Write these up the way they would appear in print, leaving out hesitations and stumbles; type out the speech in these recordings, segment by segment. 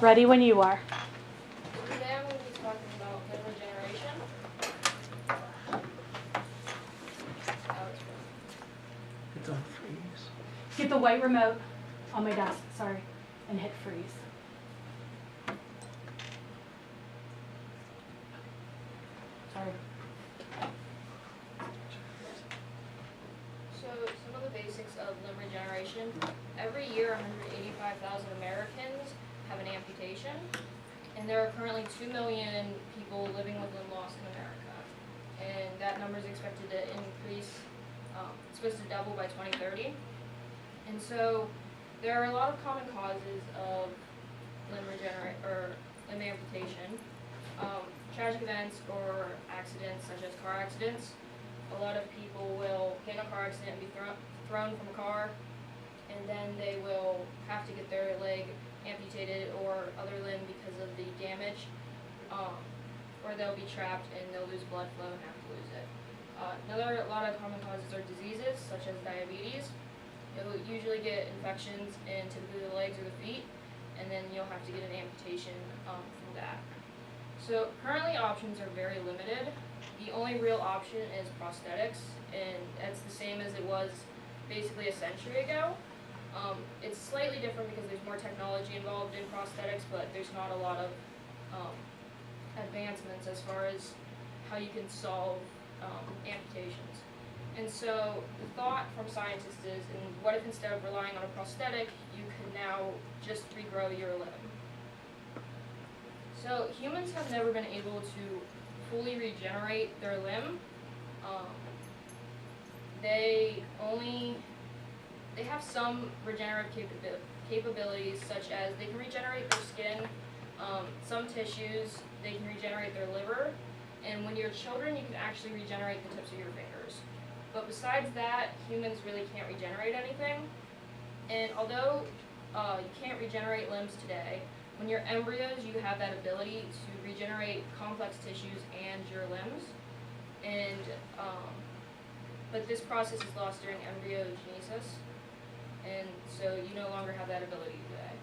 Ready when you are. Today I'm going to be talking about limb regeneration. It's on freeze. Get the white remote on my desk, sorry, and hit freeze. Sorry. So some of the basics of limb regeneration. Every year 185,000 Americans have an amputation, and there are currently 2 million people living with limb loss in America. And that number is expected to increase, it's supposed to double by 2030. And so there are a lot of common causes of limb amputation. Tragic events or accidents such as car accidents. A lot of people will get in a car accident and be thrown from a car, and then they will have to get their leg amputated or other limb because of the damage, or they'll be trapped and they'll lose blood flow and have to lose it. A lot of common causes are diseases such as diabetes. You'll usually get infections in typically the legs or the feet, and then you'll have to get an amputation from that. So currently options are very limited. The only real option is prosthetics, and it's the same as it was basically a century ago. It's slightly different because there's more technology involved in prosthetics, but there's not a lot of advancements as far as how you can solve amputations. And so the thought from scientists is, what if instead of relying on a prosthetic, you could now just regrow your limb? So humans have never been able to fully regenerate their limb. They have some regenerative capabilities, such as they can regenerate their skin, some tissues, they can regenerate their liver, and when you're children, you can actually regenerate the tips of your fingers. But besides that, humans really can't regenerate anything. And although you can't regenerate limbs today, when you're embryos, you have that ability to regenerate complex tissues and your limbs. And but this process is lost during embryogenesis, and so you no longer have that ability today.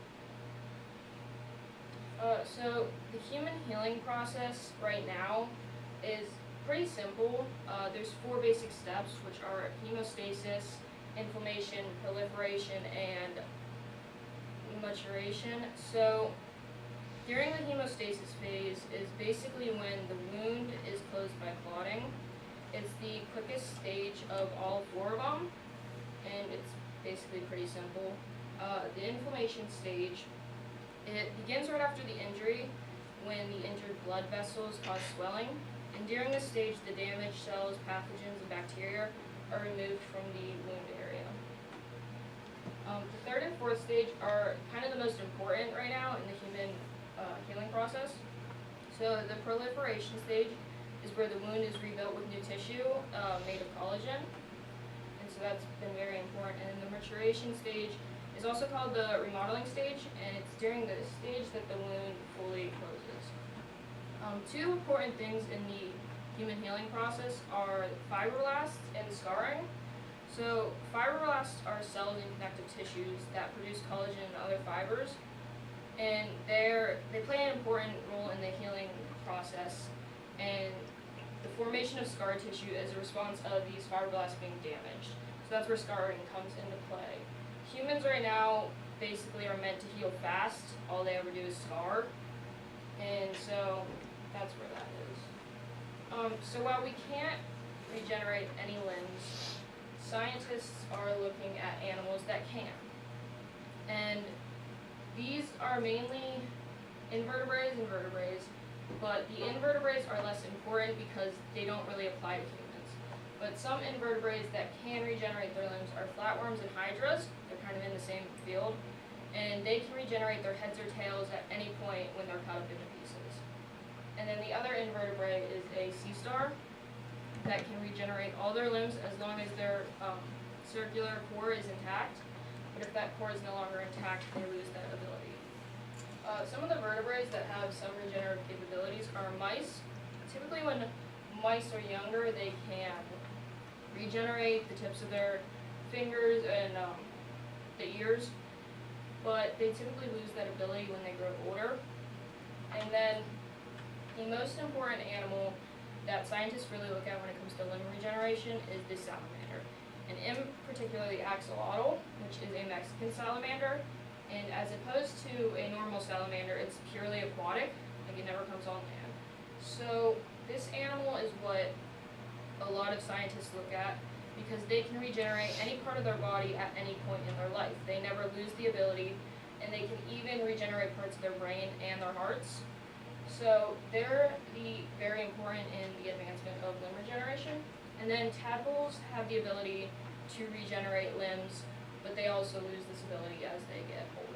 So the human healing process right now is pretty simple. There's 4 basic steps, which are hemostasis, inflammation, proliferation, and maturation. So during the hemostasis phase is basically when the wound is closed by clotting. It's the quickest stage of all 4 of them, and it's basically pretty simple. The inflammation stage, it begins right after the injury when the injured blood vessels cause swelling, and during this stage the damaged cells, pathogens, and bacteria are removed from the wound area. The 3rd and 4th stage are kind of the most important right now in the human healing process. So the proliferation stage is where the wound is rebuilt with new tissue made of collagen, and so that's been very important. And the maturation stage is also called the remodeling stage, and it's during this stage that the wound fully closes. 2 important things in the human healing process are fibroblasts and scarring. So fibroblasts are cells in connective tissues that produce collagen and other fibers, and they play an important role in the healing process, and the formation of scar tissue is a response of these fibroblasts being damaged. So that's where scarring comes into play. Humans right now basically are meant to heal fast. All they ever do is scar, and so that's where that is. So while we can't regenerate any limbs, scientists are looking at animals that can. And these are mainly invertebrates and vertebrates, but the invertebrates are less important because they don't really apply to humans. But some invertebrates that can regenerate their limbs are flatworms and hydras. They're kind of in the same field, and they can regenerate their heads or tails at any point when they're cut up into pieces. And then the other invertebrate is a sea star that can regenerate all their limbs as long as their circular core is intact. But if that core is no longer intact, they lose that ability. Some of the vertebrates that have some regenerative capabilities are mice. Typically when mice are younger, they can regenerate the tips of their fingers and the ears. but they typically lose that ability when they grow older. And then the most important animal that scientists really look at when it comes to limb regeneration is the salamander. And in particular the axolotl, which is a Mexican salamander. And as opposed to a normal salamander, it's purely aquatic, like it never comes on land. So this animal is what a lot of scientists look at because they can regenerate any part of their body at any point in their life. They never lose the ability, and they can even regenerate parts of their brain and their hearts. So they're very important in the advancement of limb regeneration. And then tadpoles have the ability to regenerate limbs, but they also lose this ability as they get older.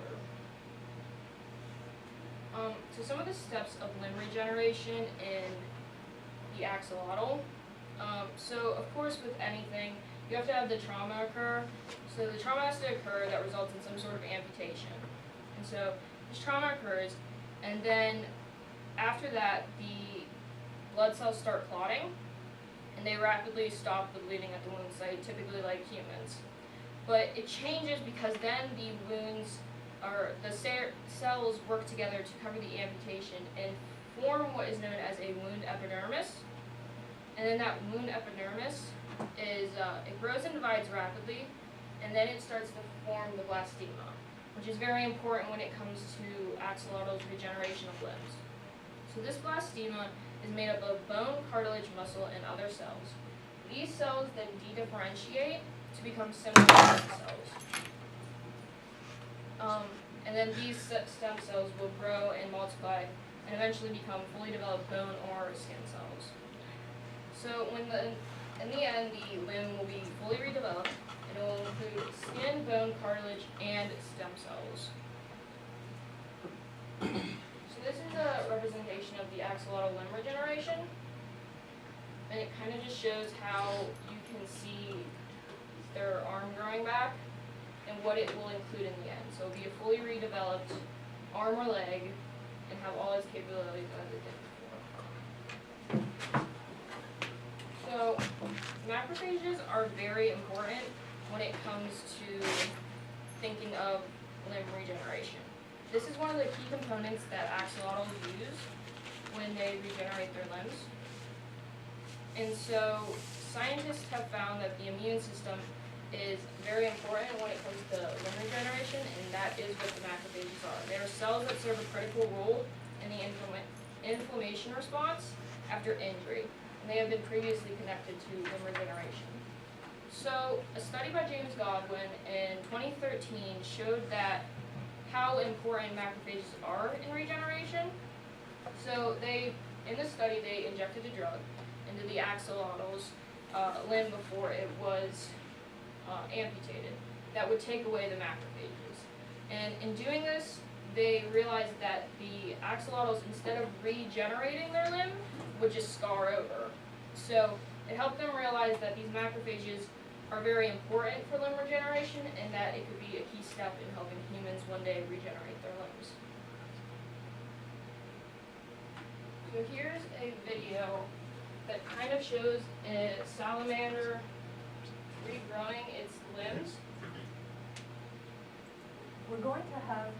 So some of the steps of limb regeneration in the axolotl. So of course with anything, you have to have the trauma occur. So the trauma has to occur that results in some sort of amputation. And so this trauma occurs, and then after that, the blood cells start clotting, and they rapidly stop the bleeding at the wound site, typically like humans. But it changes because then the wounds, or the cells work together to cover the amputation and form what is known as a wound epidermis. And then that wound epidermis is, it grows and divides rapidly, and then it starts to form the blastema, which is very important when it comes to axolotl's regeneration of limbs. So this blastema is made up of bone, cartilage, muscle, and other cells. These cells then dedifferentiate to become similar to stem cells. And then these stem cells will grow and multiply and eventually become fully developed bone or skin cells. So in the end, the limb will be fully redeveloped, and it will include skin, bone, cartilage, and stem cells. So this is a representation of the axolotl limb regeneration, and it kind of just shows how you can see their arm growing back and what it will include in the end. So it'll be a fully redeveloped arm or leg and have all its capabilities as it did before. So macrophages are very important when it comes to thinking of limb regeneration. This is one of the key components that axolotls use when they regenerate their limbs. And so scientists have found that the immune system is very important when it comes to limb regeneration, and that is what the macrophages are. They are cells that serve a critical role in the inflammation response after injury, and they have been previously connected to limb regeneration. So a study by James Godwin in 2013 showed that how important macrophages are in regeneration. So in this study, they injected a drug into the axolotl's limb before it was amputated that would take away the macrophages. And in doing this, they realized that the axolotls, instead of regenerating their limb, would just scar over. So it helped them realize that these macrophages are very important for limb regeneration, and that it could be a key step in helping humans one day regenerate their limbs. So here's a video that kind of shows a salamander regrowing its limbs. We're going to have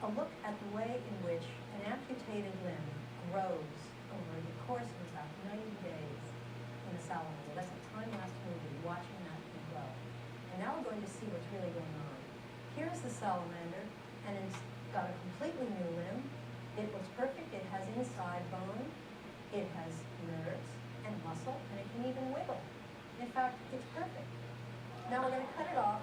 a look at the way in which an amputated limb grows over the course of about 90 days in a salamander. That's a time-lapse movie, watching that thing grow. And now we're going to see what's really going on. Here's the salamander, and it's got a completely new limb. It looks perfect. It has inside bone, it has nerves and muscle, and it can even wiggle. In fact, it's perfect. Now we're going to cut it off.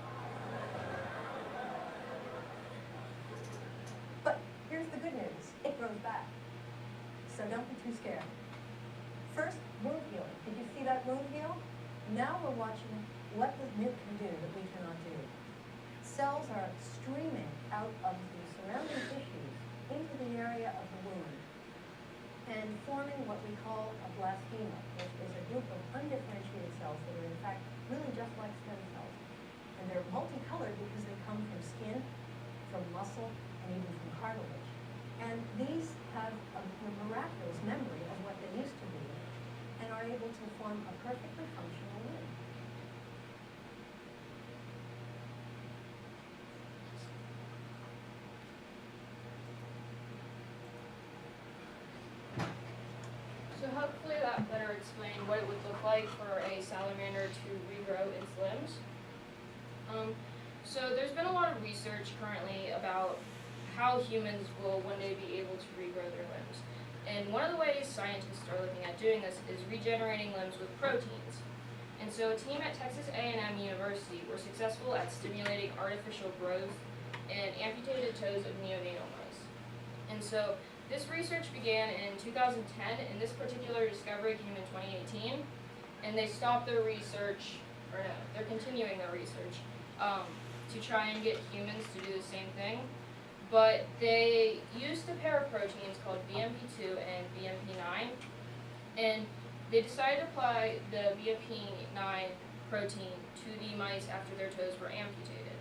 But here's the good news. It grows back. So don't be too scared. First, wound healing. Did you see that wound heal? Now we're watching what the nip can do that we cannot do. Cells are streaming out of the surrounding tissues into the area of the wound and forming what we call a blastema, which is a group of undifferentiated cells that are in fact really just like stem cells. And they're multicolored because they come from skin, from muscle, and even from cartilage. And these have a miraculous memory of what they used to be and are able to form a perfectly functional limb. better explain what it would look like for a salamander to regrow its limbs. So there's been a lot of research currently about how humans will one day be able to regrow their limbs. And one of the ways scientists are looking at doing this is regenerating limbs with proteins. And so a team at Texas A&M University were successful at stimulating artificial growth in amputated toes of neonatal mice. And so this research began in 2010, and this particular discovery came in 2018. And they stopped their research, or no, they're continuing their research to try and get humans to do the same thing. But they used a pair of proteins called BMP2 and BMP9, and they decided to apply the BMP9 protein to the mice after their toes were amputated.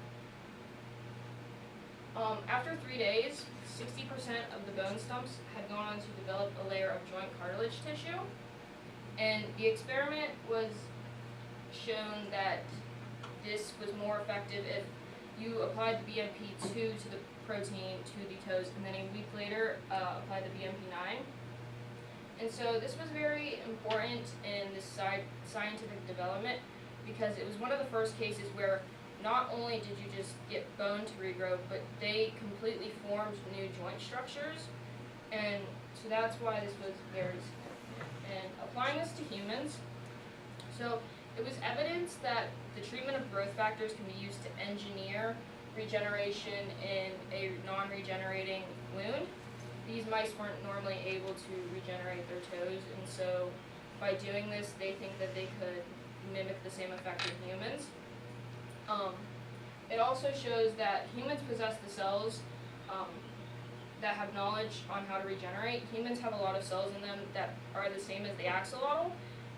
After 3 days, 60% of the bone stumps had gone on to develop a layer of joint cartilage tissue, and the experiment was shown that this was more effective if you applied the BMP2 to the protein to the toes, and then a week later apply the BMP9. And so this was very important in this scientific development because it was one of the first cases where not only did you just get bone to regrow, but they completely formed new joint structures, and so that's why this was very significant. And applying this to humans, so it was evidence that the treatment of growth factors can be used to engineer regeneration in a non-regenerating wound. These mice weren't normally able to regenerate their toes, and so by doing this, they think that they could mimic the same effect in humans. It also shows that humans possess the cells that have knowledge on how to regenerate. Humans have a lot of cells in them that are the same as the axolotl,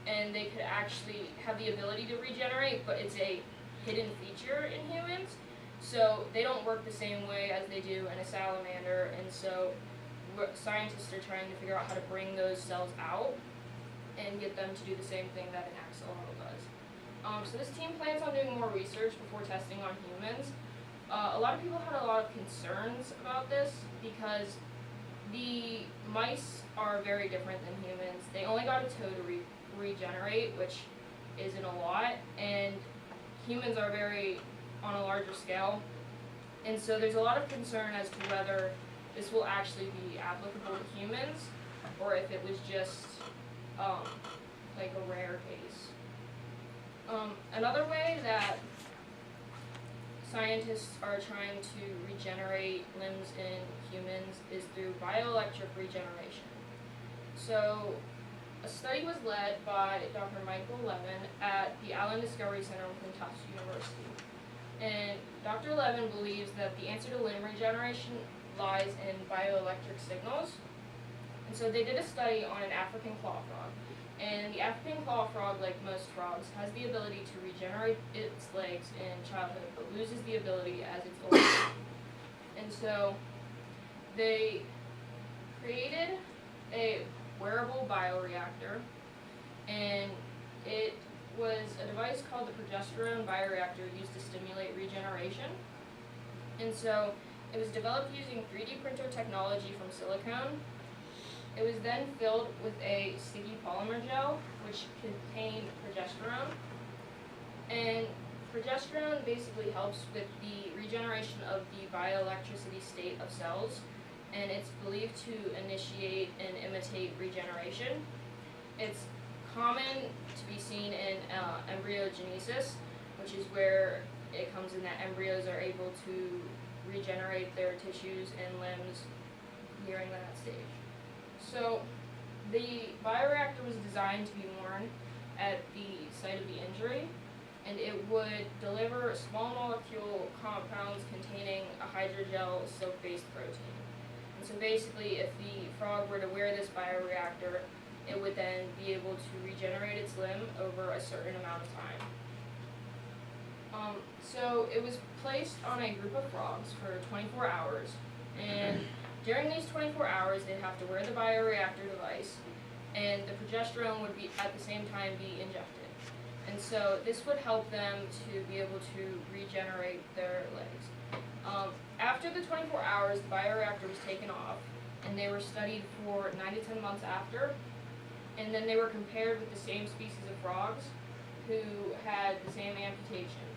and they could actually have the ability to regenerate, but it's a hidden feature in humans. So they don't work the same way as they do in a salamander, and so scientists are trying to figure out how to bring those cells out and get them to do the same thing that an axolotl does. So this team plans on doing more research before testing on humans. A lot of people had a lot of concerns about this because the mice are very different than humans. They only got a toe to regenerate, which isn't a lot, and humans are very on a larger scale. And so there's a lot of concern as to whether this will actually be applicable to humans or if it was just like a rare case. Another way that scientists are trying to regenerate limbs in humans is through bioelectric regeneration. So a study was led by Dr. Michael Levin at the Allen Discovery Center within Tufts University. And Dr. Levin believes that the answer to limb regeneration lies in bioelectric signals. And so they did a study on an African claw frog. And the African claw frog, like most frogs, has the ability to regenerate its legs in childhood, but loses the ability as it's older. And so they created a wearable bioreactor, and it was a device called the progesterone bioreactor used to stimulate regeneration. And so it was developed using 3D printer technology from silicone. It was then filled with a sticky polymer gel, which contained progesterone. And progesterone basically helps with the regeneration of the bioelectricity state of cells, and it's believed to initiate and imitate regeneration. It's common to be seen in embryogenesis, which is where it comes in that embryos are able to regenerate their tissues and limbs nearing that stage. So the bioreactor was designed to be worn at the site of the injury, and it would deliver small molecule compounds containing a hydrogel silk-based protein. And so basically, if the frog were to wear this bioreactor, it would then be able to regenerate its limb over a certain amount of time. So it was placed on a group of frogs for 24 hours, and during these 24 hours, they'd have to wear the bioreactor device, and the progesterone would be at the same time be injected. And so this would help them to be able to regenerate their legs. After the 24 hours, the bioreactor was taken off, and they were studied for 9 to 10 months after. and then they were compared with the same species of frogs who had the same amputation,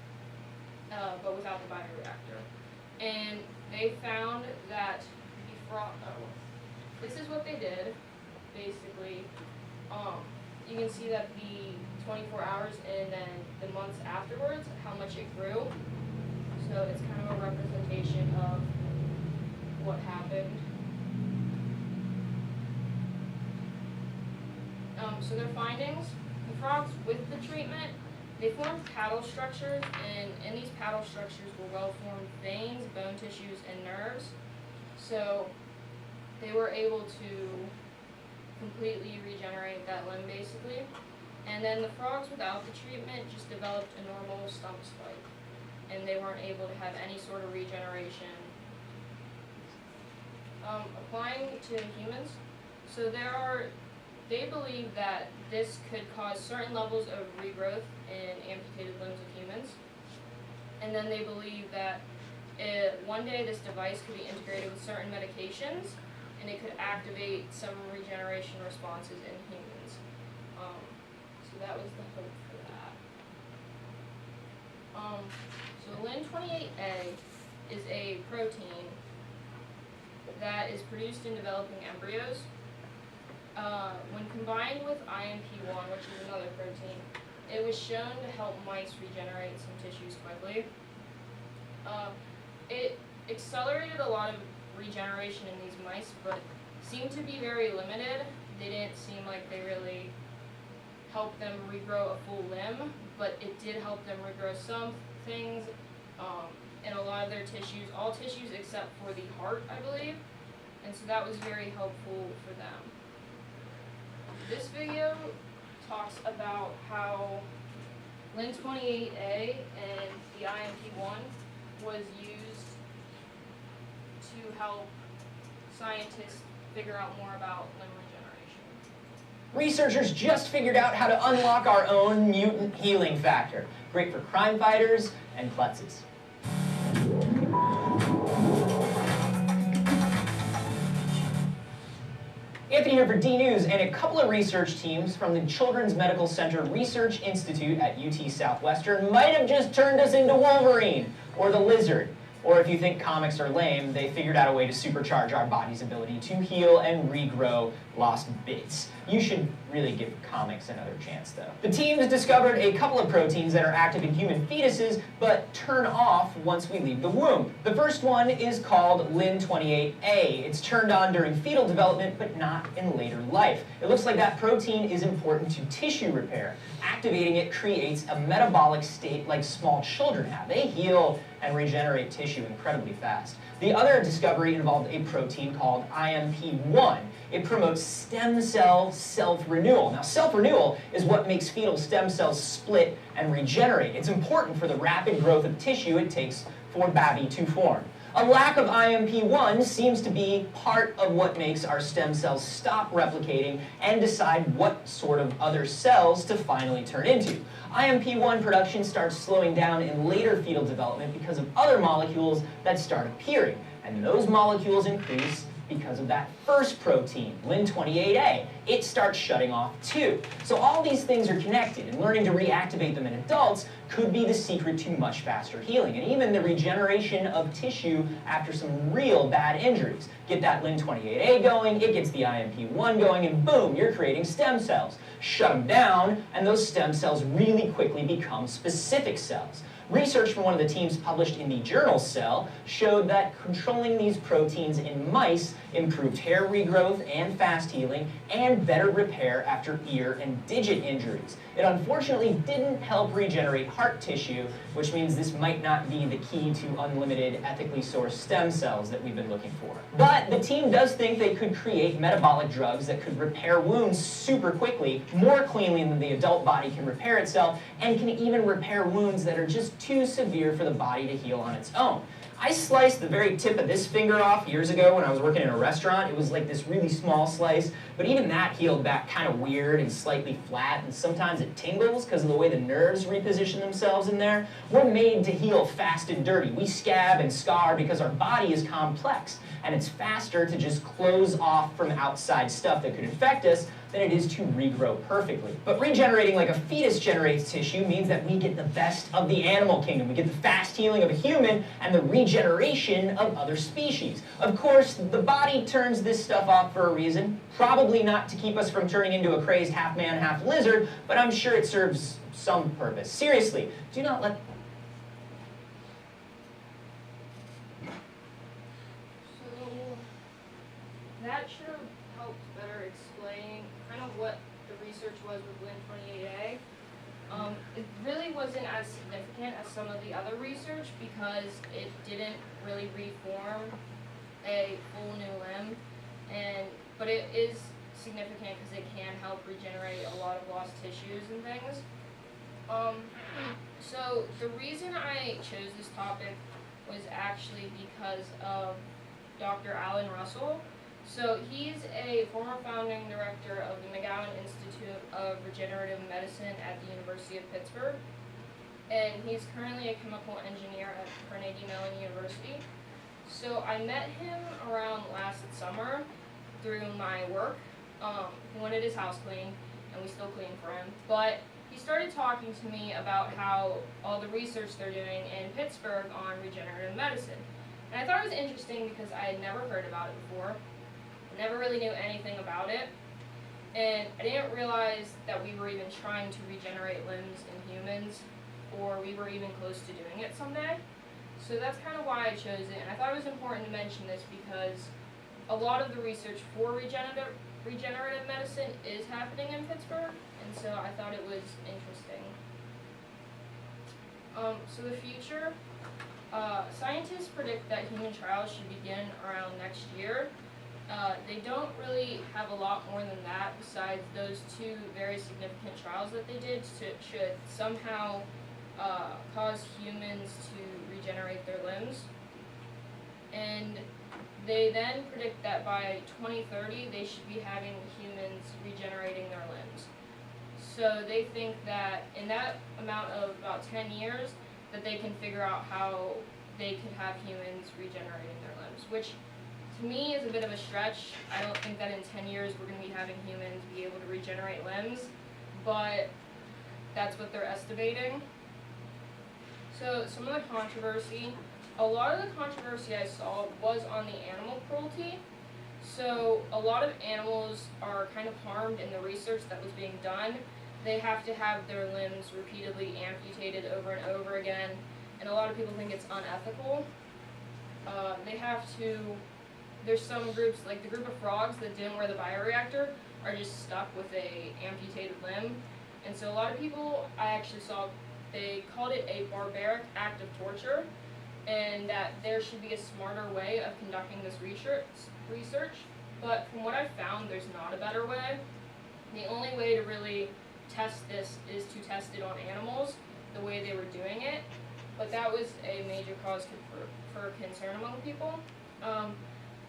but without the bioreactor. And they found that the frog, this is what they did, basically. You can see that the 24 hours and then the months afterwards, how much it grew. So it's kind of a representation of what happened. So their findings, the frogs with the treatment, they formed paddle structures, and in these paddle structures were well-formed veins, bone tissues, and nerves. So they were able to completely regenerate that limb, basically. And then the frogs without the treatment just developed a normal stump spike, and they weren't able to have any sort of regeneration. Applying to humans, so they believe that this could cause certain levels of regrowth in amputated limbs of humans. And then they believe that one day this device could be integrated with certain medications, and it could activate some regeneration responses in humans. So that was the hope for that. So Lin28A is a protein that is produced in developing embryos. When combined with IMP1, which is another protein, it was shown to help mice regenerate some tissues quickly. It accelerated a lot of regeneration in these mice, but seemed to be very limited. They didn't seem like they really helped them regrow a full limb, but it did help them regrow some things in a lot of their tissues, all tissues except for the heart, I believe. And so that was very helpful for them. This video talks about how Lin28A and the IMP1 was used to help scientists figure out more about limb regeneration. Researchers just figured out how to unlock our own mutant healing factor. Great for crime fighters and klutzes. Anthony here for D-News, and a couple of research teams from the Children's Medical Center Research Institute at UT Southwestern might have just turned us into Wolverine, or the Lizard. Or if you think comics are lame, they figured out a way to supercharge our body's ability to heal and regrow lost bits. You should really give comics another chance, though. The teams discovered a couple of proteins that are active in human fetuses, but turn off once we leave the womb. The first one is called Lin28A. It's turned on during fetal development, but not in later life. It looks like that protein is important to tissue repair. Activating it creates a metabolic state like small children have. They heal and regenerate tissue incredibly fast. The other discovery involved a protein called IMP1. It promotes stem cell self-renewal. Now, self-renewal is what makes fetal stem cells split and regenerate. It's important for the rapid growth of tissue it takes for BABI to form. A lack of IMP1 seems to be part of what makes our stem cells stop replicating and decide what sort of other cells to finally turn into. IMP1 production starts slowing down in later fetal development because of other molecules that start appearing, and those molecules increase because of that first protein, Lin28A. It starts shutting off too. So all these things are connected, and learning to reactivate them in adults could be the secret to much faster healing, and even the regeneration of tissue after some real bad injuries. Get that Lin28A going, it gets the IMP1 going, and boom, you're creating stem cells. Shut them down, and those stem cells really quickly become specific cells. Research from one of the teams published in the journal Cell showed that controlling these proteins in mice improved hair regrowth and fast healing and better repair after ear and digit injuries. It unfortunately didn't help regenerate heart tissue, which means this might not be the key to unlimited, ethically sourced stem cells that we've been looking for. But the team does think they could create metabolic drugs that could repair wounds super quickly, more cleanly than the adult body can repair itself, and can even repair wounds that are just too severe for the body to heal on its own. I sliced the very tip of this finger off years ago when I was working in a restaurant. It was like this really small slice, but even that healed back kind of weird and slightly flat, and sometimes it tingles because of the way the nerves reposition themselves in there. We're made to heal fast and dirty. We scab and scar because our body is complex, and it's faster to just close off from outside stuff that could infect us, than it is to regrow perfectly. But regenerating like a fetus generates tissue means that we get the best of the animal kingdom. We get the fast healing of a human and the regeneration of other species. Of course, the body turns this stuff off for a reason, probably not to keep us from turning into a crazed half man, half lizard, but I'm sure it serves some purpose. Seriously, do not let... So that should have helped better explain kind of what the research was with LIM-28A. It really wasn't as significant as some of the other research because it didn't really reform a full new limb, but it is significant because it can help regenerate a lot of lost tissues and things. So the reason I chose this topic was actually because of Dr. Alan Russell. So he's a former founding director of the McGowan Institute of Regenerative Medicine at the University of Pittsburgh, and he's currently a chemical engineer at Carnegie Mellon University. So I met him around last summer through my work. He wanted his house cleaned, and we still clean for him, but he started talking to me about how all the research they're doing in Pittsburgh on regenerative medicine. And I thought it was interesting because I had never heard about it before. Never really knew anything about it, and I didn't realize that we were even trying to regenerate limbs in humans, or we were even close to doing it someday. So that's kind of why I chose it, and I thought it was important to mention this because a lot of the research for regenerative medicine is happening in Pittsburgh, and so I thought it was interesting. So the future, scientists predict that human trials should begin around next year. They don't really have a lot more than that besides those two very significant trials that they did should somehow cause humans to regenerate their limbs. And they then predict that by 2030 they should be having humans regenerating their limbs. So they think that in that amount of about 10 years that they can figure out how they could have humans regenerating their limbs, which to me is a bit of a stretch. I don't think that in 10 years we're going to be having humans be able to regenerate limbs, but that's what they're estimating. So some of the controversy, a lot of the controversy I saw was on the animal cruelty. So a lot of animals are kind of harmed in the research that was being done. They have to have their limbs repeatedly amputated over and over again, and a lot of people think it's unethical. There's some groups, like the group of frogs that didn't wear the bioreactor, are just stuck with a amputated limb. And so a lot of people I actually saw, they called it a barbaric act of torture, and that there should be a smarter way of conducting this research. But from what I've found, there's not a better way. The only way to really test this is to test it on animals, the way they were doing it. But that was a major cause for concern among people.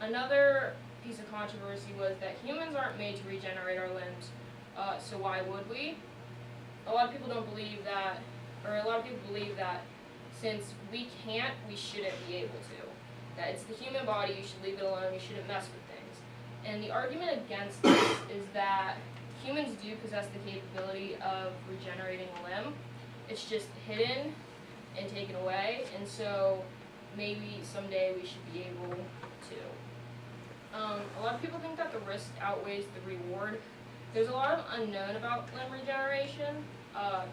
Another piece of controversy was that humans aren't made to regenerate our limbs, so why would we? A lot of people don't believe that, or a lot of people believe that since we can't, we shouldn't be able to. That it's the human body, you should leave it alone, you shouldn't mess with things. And the argument against this is that humans do possess the capability of regenerating a limb. It's just hidden and taken away, and so maybe someday we should be able to. A lot of people think that the risk outweighs the reward. There's a lot of unknown about limb regeneration.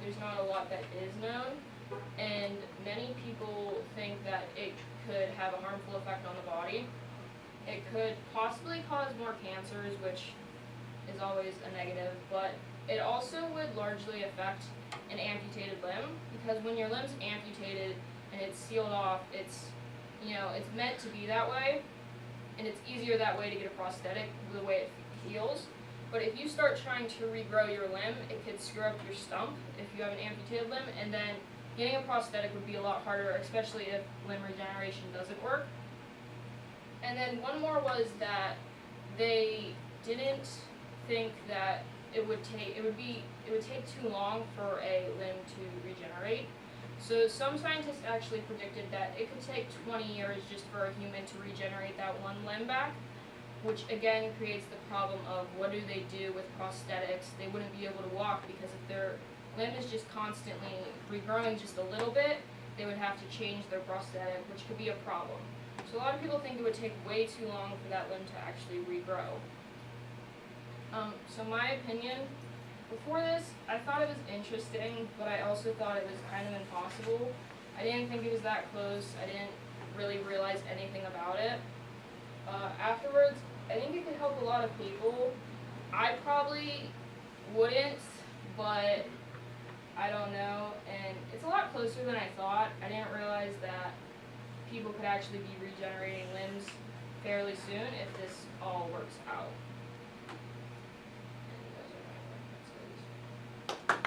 There's not a lot that is known, and many people think that it could have a harmful effect on the body. It could possibly cause more cancers, which is always a negative, but it also would largely affect an amputated limb, because when your limb's amputated and it's sealed off, it's meant to be that way, and it's easier that way to get a prosthetic the way it heals. But if you start trying to regrow your limb, it could screw up your stump if you have an amputated limb, and then getting a prosthetic would be a lot harder, especially if limb regeneration doesn't work. And then one more was that they didn't think that it would take too long for a limb to regenerate. So some scientists actually predicted that it could take 20 years just for a human to regenerate that one limb back. which again creates the problem of what do they do with prosthetics. They wouldn't be able to walk because if their limb is just constantly regrowing just a little bit, they would have to change their prosthetic, which could be a problem. So a lot of people think it would take way too long for that limb to actually regrow. So my opinion, before this, I thought it was interesting, but I also thought it was kind of impossible. I didn't think it was that close. I didn't really realize anything about it. Afterwards, I think it could help a lot of people. I probably wouldn't, but I don't know. And it's a lot closer than I thought. I didn't realize that people could actually be regenerating limbs fairly soon if this all works out. And those are my references.